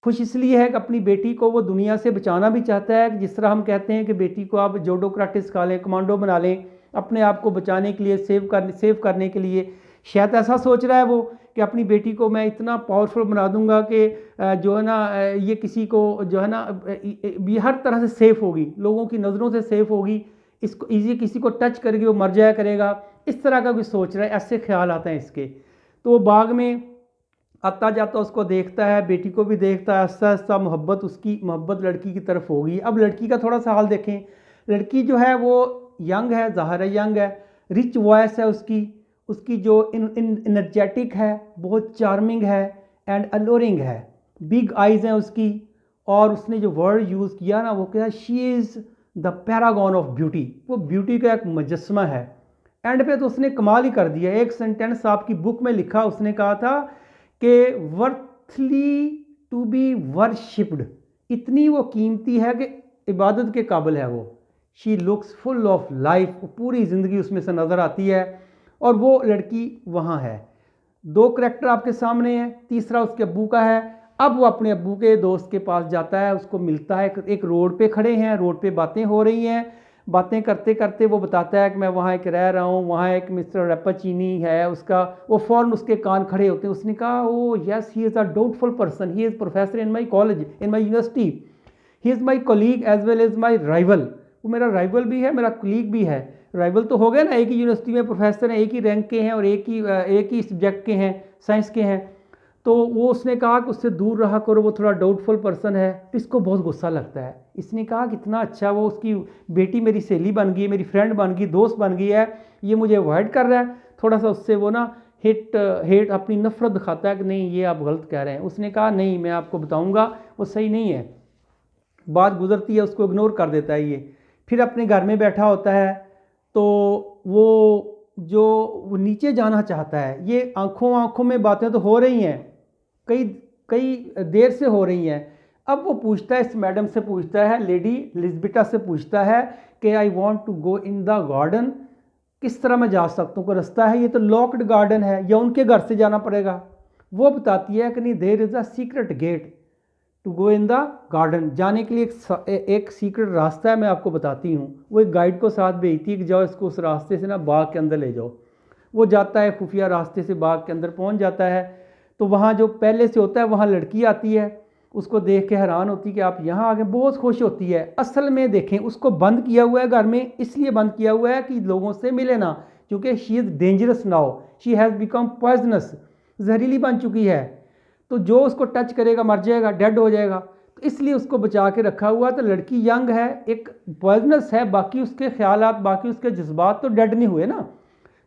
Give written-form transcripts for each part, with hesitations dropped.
खुश इसलिए है कि अपनी बेटी को वो दुनिया से बचाना भी चाहता है, कि जिस तरह हम कहते हैं कि बेटी को आप जोडो कराटे सिखा लें, कमांडो बना लें, अपने आप को बचाने के लिए, सेव करने के लिए। शायद ऐसा सोच रहा है वो कि अपनी बेटी को मैं इतना पावरफुल बना दूंगा कि जो है ना ये किसी को जो है ना ये हर तरह से सेफ होगी, लोगों की नज़रों से सेफ होगी, इसको इजी किसी को टच करके वो मर जाया करेगा, इस तरह का भी सोच रहा है। ऐसे ख्याल आते हैं इसके। तो वो बाग में आता जाता उसको देखता है, बेटी को भी देखता है, आस्ता आस्ता मोहब्बत लड़की की तरफ होगी। अब लड़की का थोड़ा सा हाल देखें। लड़की जो है वो यंग है, ज़ाहिर है यंग है, रिच वॉइस है उसकी, उसकी जो इनर्जेटिक है, बहुत चार्मिंग है एंड अलोरिंग है, बिग आइज़ हैं उसकी। और उसने जो वर्ड यूज़ किया ना, वो क्या है, she is the Paragon of beauty, वो ब्यूटी का एक मुजस्मा है। एंड पे तो उसने कमाल ही कर दिया। एक सेंटेंस आपकी बुक में लिखा, उसने कहा था कि वर्थली टू बी वर्शिप्ड, इतनी वो कीमती है कि इबादत के काबिल है वो। She looks full of life, पूरी ज़िंदगी उसमें से नज़र आती है। और वो लड़की वहाँ है। दो करैक्टर आपके सामने हैं, तीसरा उसके अब्बू का है। अब वो अपने अब्बू के दोस्त के पास जाता है, उसको मिलता है, एक रोड पे खड़े हैं, रोड पे बातें हो रही हैं। बातें करते करते वो बताता है कि मैं वहाँ एक रह रहा हूँ, वहाँ एक मिस्टर रेपाचीनी है उसका। वो फ़ौरन उसके कान खड़े होते हैं। उसने कहा, oh yes, he is a doubtful person, he is professor in my college, in my university, he is my colleague as well as my rival. वो मेरा राइवल भी है, मेरा कोलीग भी है। राइवल तो हो गया ना, एक ही यूनिवर्सिटी में प्रोफेसर हैं, एक ही रैंक के हैं और एक ही सब्जेक्ट के हैं, साइंस के हैं। तो वो उसने कहा कि उससे दूर रहा करो, वो थोड़ा डाउटफुल पर्सन है। इसको बहुत गुस्सा लगता है। इसने कहा कितना अच्छा, वो उसकी बेटी मेरी सहेली बन गई, मेरी फ्रेंड बन गई, दोस्त बन गई है, ये मुझे अवॉइड कर रहा है। थोड़ा सा उससे वो ना हेट अपनी नफरत दिखाता है कि नहीं ये आप गलत कह रहे हैं। उसने कहा नहीं, मैं आपको बताऊंगा, वो सही नहीं है। बात गुजरती है, उसको इग्नोर कर देता है ये। फिर अपने घर में बैठा होता है। तो वो नीचे जाना चाहता है। ये आंखों आंखों में बातें तो हो रही हैं, कई कई देर से हो रही हैं। अब वो पूछता है, इस मैडम से पूछता है, लेडी लिजबिटा से पूछता है कि I want to go in the garden, किस तरह मैं जा सकता हूँ, कोई रास्ता है? ये तो लॉक्ड गार्डन है, या उनके घर से जाना पड़ेगा? वो बताती है कि नहीं, there is a secret gate to go in the garden, जाने के लिए एक सीक्रेट रास्ता है, मैं आपको बताती हूँ। वो एक गाइड को साथ भेजती है कि जाओ इसको उस रास्ते से ना बाग के अंदर ले जाओ। वो जाता है, खुफिया रास्ते से बाग के अंदर पहुँच जाता है। तो वहाँ जो पहले से होता है, वहाँ लड़की आती है, उसको देख के हैरान होती है कि आप यहाँ आ गए, बहुत खुश होती है। असल में देखें, उसको बंद किया हुआ है घर में, इसलिए बंद किया हुआ है कि लोगों से मिले ना, क्योंकि she is dangerous now, she has become poisonous, जहरीली बन चुकी है। तो जो उसको टच करेगा मर जाएगा, डेड हो जाएगा। तो इसलिए उसको बचा के रखा हुआ। तो लड़की यंग है, एक पॉइजनस है, बाकी उसके ख्यालात, बाकी उसके जज्बात तो डेड नहीं हुए ना।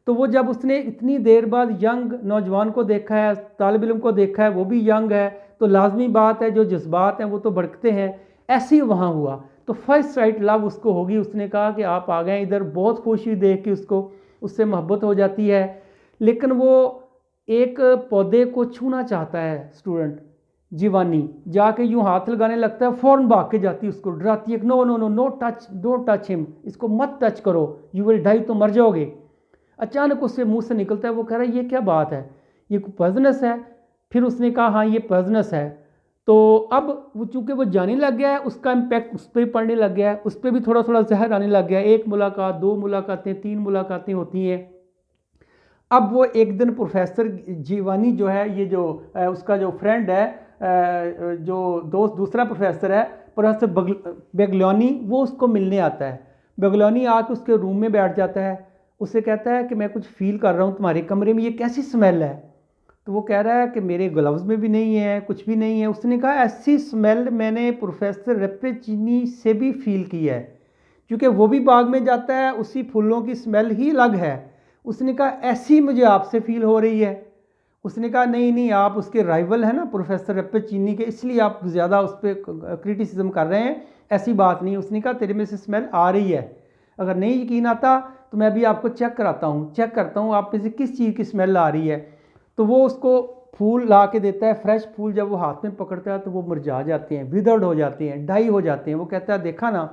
तो वो जब उसने इतनी देर बाद यंग नौजवान को देखा है, तालिब इल्म को देखा है, वो भी यंग है, तो लाजमी बात है जो जज्बात हैं वो तो भड़कते हैं। ऐसे ही वहाँ हुआ। तो फर्स्ट साइट लव उसको होगी। उसने कहा कि आप आ गए इधर, बहुत खुशी देख के उसको, उससे मोहब्बत हो जाती है। लेकिन वो एक पौधे को छूना चाहता है स्टूडेंट, जीवानी, जाके यूं हाथ लगाने लगता है, फ़ौरन भाग के जाती है, उसको डराती है, no no no no touch, don't touch him, इसको मत टच करो, यू विल डाई, तो मर जाओगे। अचानक उससे मुंह से निकलता है, वो कह रहा है ये क्या बात है, ये पॉइजनस है। फिर उसने कहा हाँ ये पॉइजनस है। तो अब वो चूंकि वो जाने लग गया है, उसका इम्पैक्ट उस पर पड़ने लग गया है, उस पर भी थोड़ा थोड़ा जहर आने लग गया है। एक मुलाकात, दो मुलाकातें, तीन मुलाकातें होती हैं। अब वो एक दिन प्रोफेसर जीवानी जो है, ये जो उसका जो फ्रेंड है, जो दोस्त दूसरा प्रोफेसर है, प्रोफेसर बेगलोनी, वो उसको मिलने आता है। बेगलोनी आके उसके रूम में बैठ जाता है। उससे कहता है कि मैं कुछ फील कर रहा हूँ तुम्हारे कमरे में, ये कैसी स्मेल है? तो वो कह रहा है कि मेरे ग्लव्स में भी नहीं है, कुछ भी नहीं है। उसने कहा ऐसी स्मेल मैंने प्रोफेसर रेपेचीनी से भी फील की है, क्योंकि वो भी बाग में जाता है, उसी फूलों की स्मेल ही अलग है। उसने कहा ऐसी मुझे आपसे फील हो रही है। उसने कहा नहीं नहीं, आप उसके राइवल हैं ना प्रोफेसर रेपेचीनी के, इसलिए आप ज़्यादा उस पर क्रिटिसिज्म कर रहे हैं, ऐसी बात नहीं। उसने कहा तेरे में से स्मेल आ रही है, अगर नहीं यकीन आता तो मैं अभी आपको चेक कराता हूँ, चेक करता हूँ आप में से किस चीज़ की स्मेल आ रही है। तो वो उसको फूल ला के देता है, फ्रेश फूल। जब वो हाथ में पकड़ता है तो वो मुरझा जाते हैं, विदर्ड हो जाते हैं, डाई हो जाते हैं। वो कहता है देखा ना।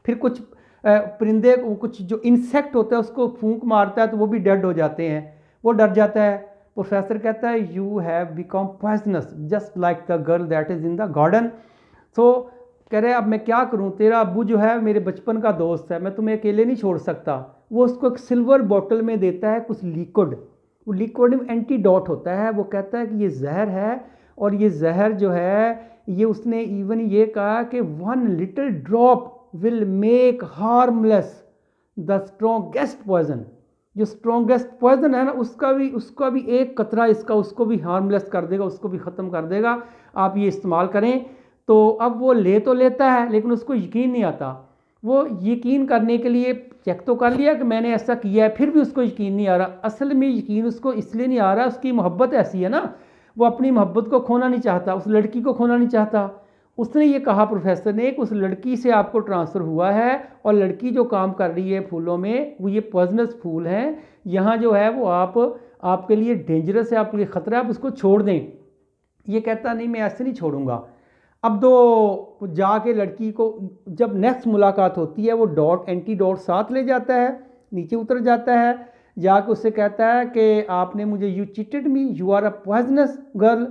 फिर कुछ परिंदे, कुछ जो इंसेक्ट होता है उसको फूंक मारता है तो वो भी डेड हो जाते हैं। वो डर जाता है, प्रोफेसर कहता है you have become poisonous just like the girl that is in the garden. So कह रहे अब मैं क्या करूं, तेरा अब्बू जो है मेरे बचपन का दोस्त है, मैं तुम्हें अकेले नहीं छोड़ सकता। वो उसको एक सिल्वर बोतल में देता है कुछ लिक्विड, वो लिक्विड में एंटीडोट होता है। वो कहता है कि ये जहर है, और ये जहर जो है ये उसने इवन ये कहा कि 1 little drop will make harmless the strongest poison. जो स्ट्रॉन्गेस्ट पॉइजन है ना उसका भी एक कतरा इसका उसको भी हार्मलेस कर देगा, उसको भी ख़त्म कर देगा, आप ये इस्तेमाल करें। तो अब वो ले तो लेता है लेकिन उसको यकीन नहीं आता। वो यकीन करने के लिए चेक तो कर लिया कि मैंने ऐसा किया है, फिर भी उसको यकीन नहीं आ रहा। असल में यकीन उसको इसलिए नहीं आ रहा, उसकी मोहब्बत ऐसी है ना, वो अपनी मोहब्बत को खोना नहीं चाहता, उस लड़की को खोना नहीं चाहता। उसने ये कहा प्रोफेसर ने कि उस लड़की से आपको ट्रांसफ़र हुआ है, और लड़की जो काम कर रही है फूलों में वो ये पॉइजनस फूल हैं, यहाँ जो है वो आपके लिए डेंजरस है, आपके लिए ख़तरा है, आप उसको छोड़ दें। ये कहता नहीं मैं ऐसे नहीं छोड़ूंगा। अब तो जाके लड़की को जब नेक्स्ट मुलाकात होती है वो एंटीडोट साथ ले जाता है, नीचे उतर जाता है, जाके उससे कहता है कि आपने मुझे you cheated me, you are a poisonous girl.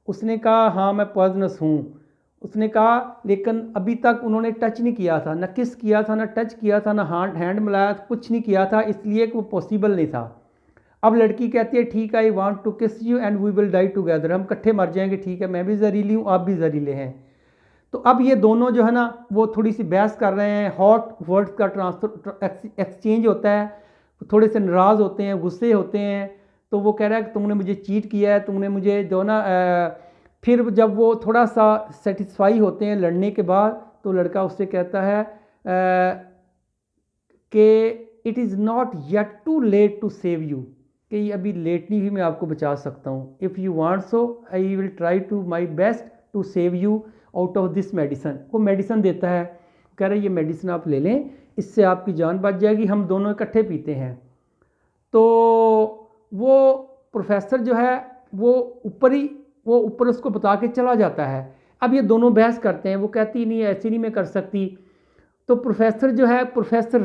उसने कहा हाँ मैं पॉइजनस हूँ। उसने कहा लेकिन अभी तक उन्होंने टच नहीं किया था, ना किस किया था, ना टच किया था, ना हैंड मिलाया, कुछ नहीं किया था, इसलिए कि वो पॉसिबल नहीं था। अब लड़की कहती है ठीक है, I want to kiss you and we will die together, हम इकट्ठे मर जाएंगे, ठीक है मैं भी जहरीली हूँ आप भी जहरीले हैं। तो अब ये दोनों जो है ना वो थोड़ी सी बहस कर रहे हैं, हॉट वर्ड्स का ट्रांसफर एक्सचेंज होता है, थोड़े से नाराज़ होते हैं, गुस्से होते हैं। तो वो कह रहा है कि तुमने मुझे चीट किया है, तुमने मुझे जो ना फिर जब वो थोड़ा सा सेटिस्फाई होते हैं लड़ने के बाद, तो लड़का उससे कहता है कि it is not yet too late to save you, कि अभी लेट नहीं हुई, मैं आपको बचा सकता हूँ। If you want so I will try to my best to save you out of this medicine. वो मेडिसन देता है, कह रहे ये मेडिसिन आप ले लें, इससे आपकी जान बच जाएगी, हम दोनों इकट्ठे पीते हैं। तो वो प्रोफेसर जो है वो ऊपर उसको बता के चला जाता है। अब ये दोनों बहस करते हैं, वो कहती नहीं ऐसी नहीं मैं कर सकती। तो प्रोफेसर जो है प्रोफेसर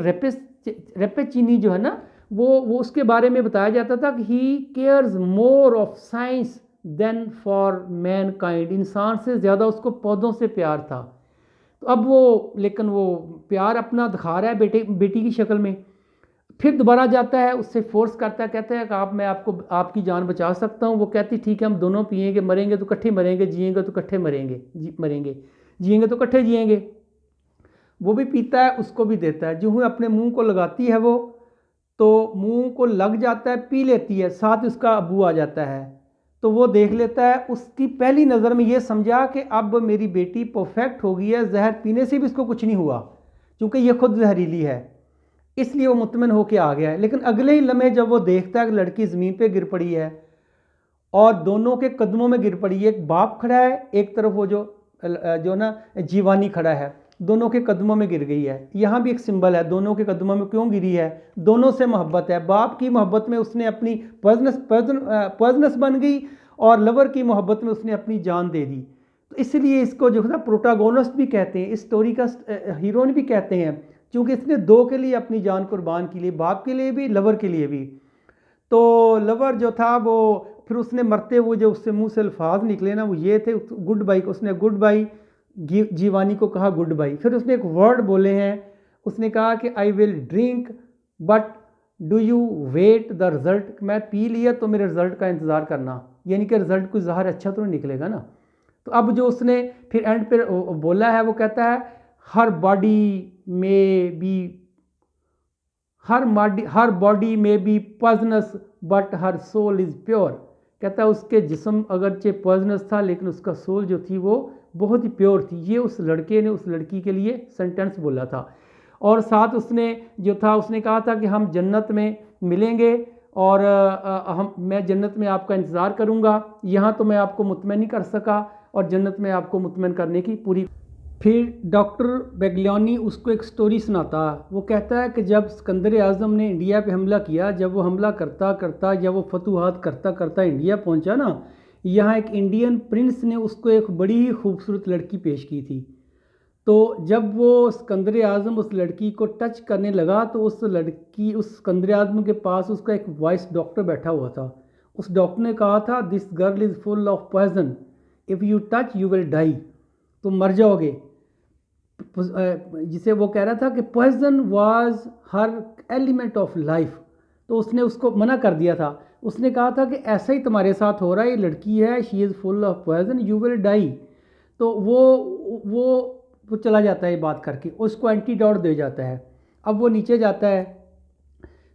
रेपेचिनी जो है ना वो उसके बारे में बताया जाता था कि he cares more of science than for mankind, इंसान से ज़्यादा उसको पौधों से प्यार था। तो अब लेकिन वो प्यार अपना दिखा रहा है बेटी की शक्ल में। फिर दोबारा जाता है, उससे फोर्स करता है, कहता है कि मैं आपकी जान बचा सकता हूँ। वो कहती ठीक है हम दोनों पिएंगे, मरेंगे तो इकट्ठे मरेंगे, जिएंगे तो इकट्ठे मरेंगे, जिएंगे तो इकट्ठे जिएंगे। वो भी पीता है, उसको भी देता है। जो ही अपने मुंह को लगाती है वो, तो मुंह को लग जाता है, पी लेती है, साथ ही उसका अब्बू आ जाता है। तो वो देख लेता है, उसकी पहली नज़र में ये समझा कि अब मेरी बेटी परफेक्ट हो गई है, जहर पीने से भी इसको कुछ नहीं हुआ क्योंकि ये खुद जहरीली है, इसलिए वो मुतमिन होके आ गया है। लेकिन अगले ही लम्हे जब वो देखता है कि लड़की ज़मीन पे गिर पड़ी है और दोनों के कदमों में गिर पड़ी है, एक बाप खड़ा है, एक तरफ वो जो ना जीवानी खड़ा है, दोनों के कदमों में गिर गई है। यहाँ भी एक सिंबल है, दोनों के कदमों में क्यों गिरी है, दोनों से मोहब्बत है। बाप की मोहब्बत में उसने अपनी पॉइजनस बन गई, और लवर की मोहब्बत में उसने अपनी जान दे दी। तो इसलिए इसको जो है ना प्रोटागोनिस्ट भी कहते हैं, इस स्टोरी का हीरोइन भी कहते हैं, क्योंकि इसने दो के लिए अपनी जान कुर्बान की, लिए बाप के लिए भी, लवर के लिए भी। तो लवर जो था वो फिर उसने मरते हुए जो उससे मुंह से अल्फाज निकले ना वो ये थे, गुड बाई, उसने गुड बाई जीवानी को कहा गुड बाई। फिर उसने एक वर्ड बोले हैं, उसने कहा कि I will drink but do you wait the result, मैं पी लिया तो मेरे रिज़ल्ट का इंतज़ार करना, यानी कि रिज़ल्ट कुछ ज़ाहिर अच्छा तो नहीं निकलेगा ना। तो अब जो उसने फिर एंड पर बोला है वो कहता है her body may be poisonous but her soul is pure. कहता है उसके जिस्म अगरचे पॉइजनस था लेकिन उसका सोल जो थी वो बहुत ही प्योर थी। ये उस लड़के ने उस लड़की के लिए सेंटेंस बोला था। और साथ उसने जो था उसने कहा था कि हम जन्नत में मिलेंगे और मैं जन्नत में आपका इंतज़ार करूँगा। यहाँ तो मैं आपको मुतमईन नहीं कर सका और जन्नत में आपको मुतमईन करने की पूरी। फिर डॉक्टर बेगलियानी उसको एक स्टोरी सुनाता। वो कहता है कि जब सिकंदर आज़म ने इंडिया पे हमला किया, जब वो हमला करता करता जब वो फतूहात करता करता इंडिया पहुंचा ना, यहाँ एक इंडियन प्रिंस ने उसको एक बड़ी ही खूबसूरत लड़की पेश की थी। तो जब वो सिकंदर आज़म उस लड़की को टच करने लगा तो उस सिकंदर आज़म के पास उसका एक वॉइस डॉक्टर बैठा हुआ था। उस डॉक्टर ने कहा था this girl is full of poison, if you touch you will die, तुम मर जाओगे। जिसे वो कह रहा था कि poison was her element of life, तो उसने उसको मना कर दिया था। उसने कहा था कि ऐसा ही तुम्हारे साथ हो रहा है, ये लड़की है, she is full of poison, you will die. तो वो चला जाता है ये बात करके, उसको एंटीडोट दे जाता है। अब वो नीचे जाता है,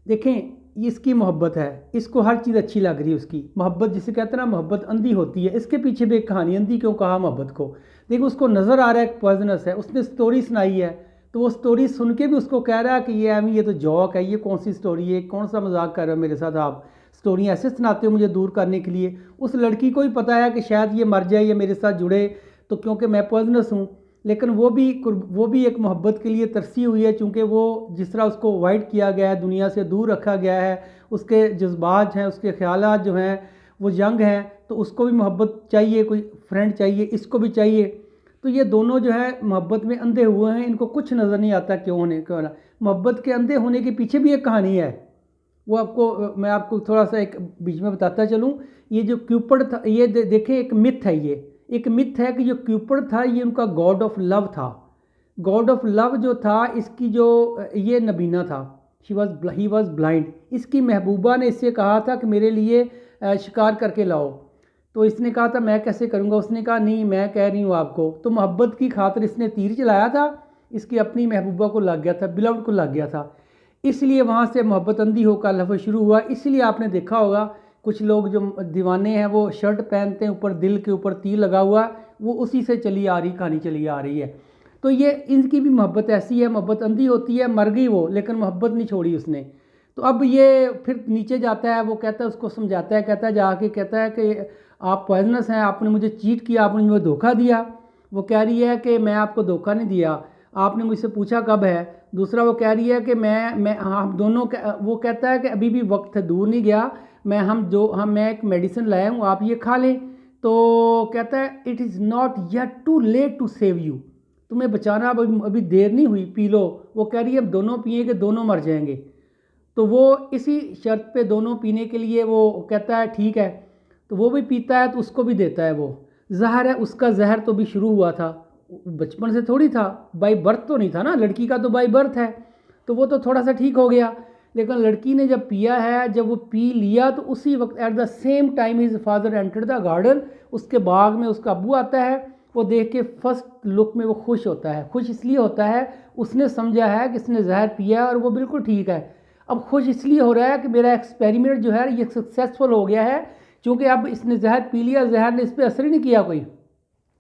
देखें इसकी मोहब्बत है, इसको हर चीज़ अच्छी लग रही है उसकी मोहब्बत, जिसे कहते हैं ना मोहब्बत अंधी होती है। इसके पीछे भी एक कहानी, अंधी क्यों कहा मोहब्बत को, देखो उसको नज़र आ रहा है पॉइजनस है, उसने स्टोरी सुनाई है, तो वो स्टोरी सुन के भी उसको कह रहा है कि ये एमी ये तो जॉक है, ये कौन सी स्टोरी है, कौन सा मजाक कर रहे हो मेरे साथ, आप स्टोरी ऐसे सुनाते हो मुझे दूर करने के लिए। उस लड़की को ही पता है कि शायद ये मर जाए, ये मेरे साथ जुड़े तो, क्योंकि मैं पॉइजनस हूँ। लेकिन वो भी एक मोहब्बत के लिए तरसी हुई है, चूँकि वो जिस तरह उसको अवॉइड किया गया है, दुनिया से दूर रखा गया है, उसके जज्बात हैं, उसके ख्यालात जो हैं वो यंग हैं, तो उसको भी मोहब्बत चाहिए, कोई फ्रेंड चाहिए, इसको भी चाहिए। तो ये दोनों जो है मोहब्बत में अंधे हुए हैं, इनको कुछ नज़र नहीं आता क्यों होने क्यों ना। मोहब्बत के अंधे होने के पीछे भी एक कहानी है, वो आपको मैं आपको थोड़ा सा एक बीच में बताता चलूँ। ये जो क्यूपिड था, ये देखें एक मिथ है, ये एक मिथ है कि जो क्यूपिड था ये उनका गॉड ऑफ लव था। गॉड ऑफ लव जो था, इसकी जो ये नबीना था, ही वॉज ब्लाइंड, इसकी महबूबा ने इससे कहा था कि मेरे लिए शिकार करके लाओ, तो इसने कहा था मैं कैसे करूँगा, उसने कहा नहीं मैं कह रही हूँ आपको। तो मोहब्बत की खातिर इसने तीर चलाया था, इसकी अपनी महबूबा को लग गया था, बिलव्ड को लग गया था, इसलिए वहाँ से मोहब्बत अंधी होकर लफ्ज़ शुरू हुआ। इसलिए आपने देखा होगा कुछ लोग जो दीवाने हैं वो शर्ट पहनते हैं, ऊपर दिल के ऊपर तीर लगा हुआ, वो उसी से चली आ रही कहानी चली आ रही है। तो ये इनकी भी मोहब्बत ऐसी है, मोहब्बत अंधी होती है, मर गई वो लेकिन मोहब्बत नहीं छोड़ी उसने। तो अब ये फिर नीचे जाता है, वो कहता है, उसको समझाता है, कहता है जाके कहता है कि आप पॉइजनस हैं, आपने मुझे चीट किया, आपने मुझे धोखा दिया। वो कह रही है कि मैं आपको धोखा नहीं दिया, आपने मुझसे पूछा कब है। दूसरा वो कह रही है कि मैं हम दोनों, वो कहता है कि अभी भी वक्त दूर नहीं गया, मैं एक मेडिसिन लाया हूँ, आप ये खा लें। तो कहता है it is not yet too late to save you, तुम्हें बचाना अभी देर नहीं हुई, पी लो। वो कह रही है अब दोनों पिएंगे दोनों मर जाएंगे। तो वो इसी शर्त पे दोनों पीने के लिए वो कहता है ठीक है, तो वो भी पीता है, तो उसको भी देता है। वो जहर है, उसका जहर तो भी शुरू हुआ था, बचपन से थोड़ी था, बाई बर्थ तो नहीं था ना, लड़की का तो बाई बर्थ है, तो वो तो थोड़ा सा ठीक हो गया। लेकिन लड़की ने जब पिया है, जब वो पी लिया, तो उसी वक्त at the same time his father entered the garden, उसके बाग में उसका अब्बू आता है। वो देख के फर्स्ट लुक में वो खुश होता है। खुश इसलिए होता है, उसने समझा है कि इसने जहर पिया और वो बिल्कुल ठीक है। अब खुश इसलिए हो रहा है कि मेरा एक्सपेरिमेंट जो है ये सक्सेसफुल हो गया है, क्योंकि अब इसने जहर पी लिया, जहर ने इस पर असर ही नहीं किया कोई,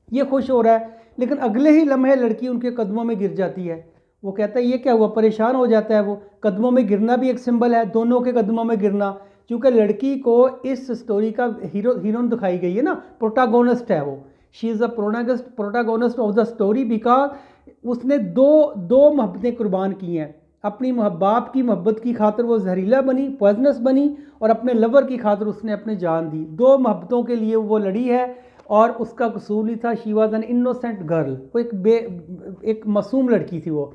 ये खुश हो रहा है। लेकिन अगले ही लम्हे लड़की उनके कदमों में गिर जाती है। वो कहता है ये क्या हुआ, परेशान हो जाता है। वो कदमों में गिरना भी एक सिंबल है, दोनों के कदमों में गिरना, क्योंकि लड़की को इस स्टोरी का हीरोइन दिखाई गई है ना, प्रोटागोनिस्ट है वो, she is a protagonist of the story, because उसने दो मोहब्बतें कुर्बान की हैं। अपनी बाप की मोहब्बत की खातिर वो जहरीला बनी, पॉइजनस बनी, और अपने लवर की खातिर उसने अपनी जान दी। दो मोहब्बतों के लिए वो लड़ी है, और उसका कसूर नहीं था। She was an innocent girl, वो एक मासूम लड़की थी। वो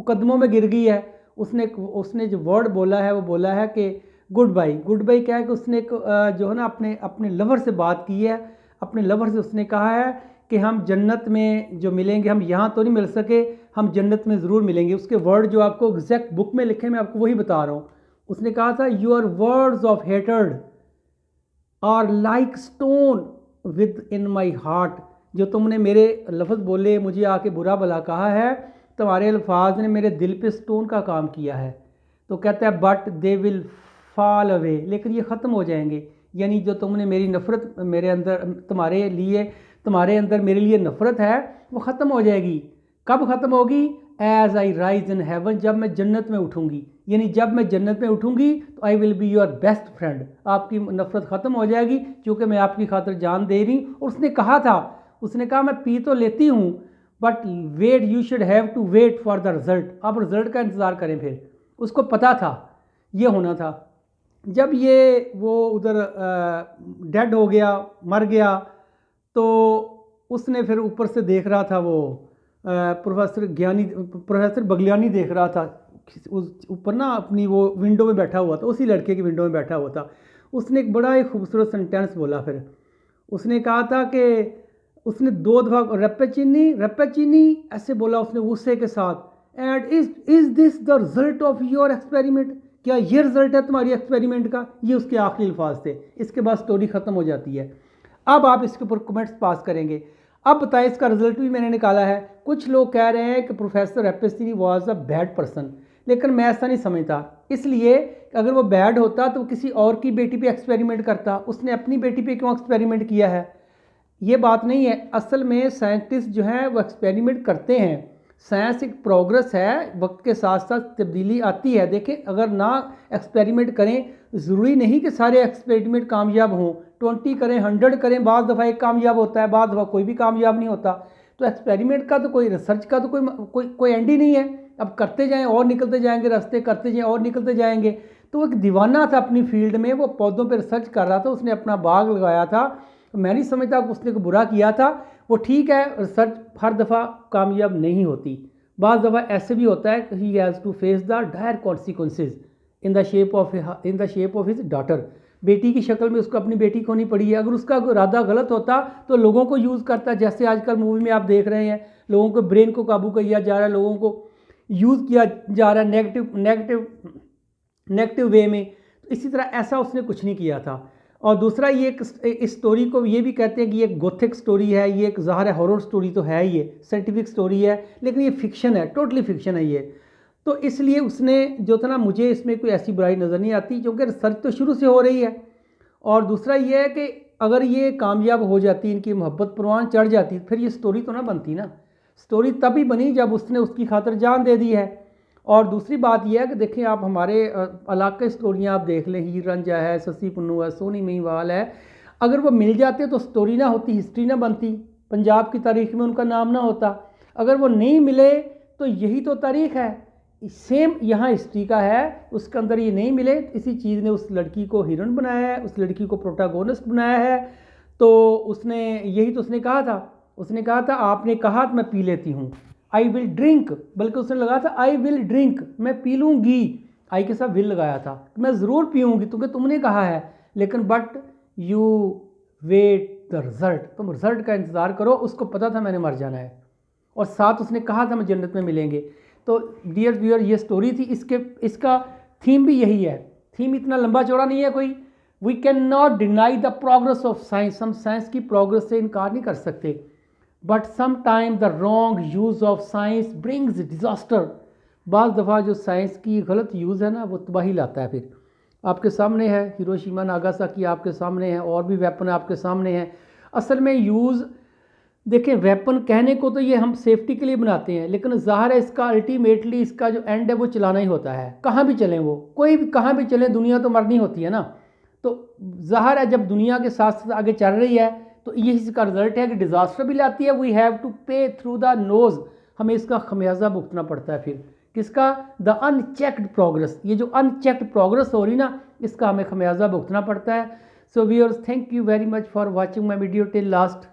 कदमों में गिर गई है। उसने जो वर्ड बोला है, वो बोला है कि गुड बाई। गुड बाई क्या है कि उसने जो है ना अपने लवर से बात की है। अपने लवर से उसने कहा है कि हम जन्नत में जो मिलेंगे, हम यहाँ तो नहीं मिल सके, हम जन्नत में ज़रूर मिलेंगे। उसके वर्ड जो आपको एग्जैक्ट बुक में लिखे, मैं आपको वही बता रहा हूँ। उसने कहा था your words of hatred are like stone within my heart, जो तुमने मेरे लफ्ज़ बोले, मुझे आके बुरा भला कहा है, तुम्हारे अल्फाज ने मेरे दिल पे स्टोन का काम किया है। तो कहता है but they will fall away, लेकिन ये ख़त्म हो जाएंगे। यानी जो तुमने मेरी नफ़रत मेरे अंदर, तुम्हारे अंदर मेरे लिए नफ़रत है, वो ख़त्म हो जाएगी। कब ख़त्म होगी? As I rise in heaven, जब मैं जन्नत में उठूँगी। यानी जब मैं जन्नत में उठूँगी तो I will be your best friend, आपकी नफ़रत ख़त्म हो जाएगी, क्योंकि मैं आपकी खातिर जान दे रही। और उसने कहा मैं पी तो लेती हूँ, but wait, you should have to wait for the result, आप रिज़ल्ट का इंतज़ार करें। फिर उसको पता था ये होना था। जब वो उधर डेड हो गया, मर गया, तो उसने फिर ऊपर से देख रहा था, वो प्रोफेसर बगलियानी देख रहा था उस ऊपर ना, अपनी वो विंडो में बैठा हुआ था, उसी लड़के की विंडो में बैठा हुआ था। उसने एक बड़ा ही खूबसूरत सेंटेंस बोला। फिर उसने कहा था कि उसने 2 दफ़ा रपेचीनी ऐसे बोला उसने गुस्से के साथ, and is this the result of your experiment, क्या ये रिजल्ट है तुम्हारी एक्सपेरिमेंट का? ये उसके आखिरी अल्फाज थे। इसके बाद स्टोरी ख़त्म हो जाती है। अब आप इसके ऊपर कमेंट्स पास करेंगे। अब बताएं, इसका रिजल्ट भी मैंने निकाला है। कुछ लोग कह रहे हैं कि professor Rappaccini was a bad person, लेकिन मैं ऐसा नहीं समझता। इसलिए अगर वो बैड होता तो किसी और की बेटी पे एक्सपेरिमेंट करता, उसने अपनी बेटी पे क्यों एक्सपेरिमेंट किया है? ये बात नहीं है। असल में साइंटिस्ट जो हैं वो एक्सपेरिमेंट करते हैं। साइंस एक प्रोग्रेस है, वक्त के साथ साथ तब्दीली आती है। देखें, अगर ना एक्सपेरिमेंट करें, ज़रूरी नहीं कि सारे एक्सपेरिमेंट कामयाब हों। 20 करें, 100 करें, बाद दफ़ा एक कामयाब होता है, बाद दफ़ा कोई भी कामयाब नहीं होता। तो एक्सपेरिमेंट का तो कोई, रिसर्च का तो कोई एंड ही नहीं है। अब करते जाएं और निकलते जाएंगे रास्ते, करते जाएं और निकलते जाएंगे। तो एक दीवाना था अपनी फील्ड में, वो पौधों पर रिसर्च कर रहा था, उसने अपना बाग लगाया था। तो मैं नहीं समझता कि उसने को बुरा किया था। वो ठीक है, रिसर्च हर दफ़ा कामयाब नहीं होती। बाज़ दफ़ा ऐसे भी होता है, he has to face the dire consequences in the shape of his daughter. बेटी की शक्ल में उसको अपनी बेटी को नहीं पड़ी है। अगर उसका इरादा गलत होता तो लोगों को यूज़ करता, जैसे आजकल मूवी में आप देख रहे हैं, लोगों को ब्रेन को काबू किया जा रहा है, लोगों को यूज़ किया जा रहा है नेगेटिव वे में। तो इसी तरह ऐसा उसने कुछ नहीं किया था। और दूसरा, ये इस स्टोरी को ये भी कहते हैं कि ये एक गोथिक स्टोरी है, ये एक ज़ाहिर है हॉरर स्टोरी तो है, ये साइंटिफिक स्टोरी है, लेकिन ये फिक्शन है, टोटली फिक्शन है ये। तो इसलिए उसने जो था ना, मुझे इसमें कोई ऐसी बुराई नज़र नहीं आती, क्योंकि रिसर्च तो शुरू से हो रही है। और दूसरा ये है कि अगर ये कामयाब हो जाती, इनकी मोहब्बत परवान चढ़ जाती, फिर ये स्टोरी तो ना बनती ना। स्टोरी तभी बनी जब उसने उसकी खातिर जान दे दी है। और दूसरी बात यह है कि देखें आप, हमारे इलाके स्टोरियाँ आप देख लें, हीर रांझा है, ससी पुन्नू है, सोनी महिवाल है, अगर वो मिल जाते तो स्टोरी ना होती, हिस्ट्री ना बनती, पंजाब की तारीख में उनका नाम ना होता। अगर वो नहीं मिले तो यही तो तारीख है। सेम यहाँ हिस्ट्री का है, उसके अंदर ये नहीं मिले, इसी चीज़ ने उस लड़की को हीरोइन बनाया है, उस लड़की को प्रोटागोनिस्ट बनाया है। तो उसने यही तो उसने कहा था, आपने कहा तो मैं पी लेती हूँ, आई विल ड्रिंक, बल्कि उसने लगाया था आई विल ड्रिंक, मैं पी लूँगी, आई के साथ विल लगाया था, मैं ज़रूर पीऊँगी क्योंकि तुमने कहा है। लेकिन but you wait the result, तुम रिज़ल्ट का इंतज़ार करो। उसको पता था मैंने मर जाना है, और साथ उसने कहा था मैं जन्नत में मिलेंगे। तो डियर व्यूअर, ये स्टोरी थी। इसका थीम भी यही है। थीम इतना लंबा चौड़ा नहीं है कोई। We can not deny the progress of science, हम साइंस की प्रोग्रेस से इनकार नहीं कर सकते। But sometime the wrong use of science brings disaster. बाज़ दफ़ा जो साइंस की गलत यूज़ है ना, वो तबाही लाता है। फिर आपके सामने है हिरोशिमा नागासाकी, आपके सामने है, और भी वेपन आपके सामने हैं। असल में यूज़ देखें, वेपन कहने को तो ये हम सेफ्टी के लिए बनाते हैं, लेकिन ज़ाहिर है इसका अल्टीमेटली इसका जो एंड है वो चलाना ही होता है। कहाँ भी चलें, वो कोई भी कहाँ भी चलें, दुनिया तो मरनी होती है ना। तो ज़ाहिर है जब दुनिया के साथ साथ आगे चल रही है तो यही इसका रिजल्ट है कि डिज़ास्टर भी लाती है। वी हैव टू पे थ्रू द नोज़, हमें इसका खमियाजा भुगतना पड़ता है। फिर किसका? The unchecked progress. ये जो अनचेक्ड प्रोग्रेस हो रही ना, इसका हमें खमियाजा भुगतना पड़ता है। So viewers, thank you very much for watching my video till last.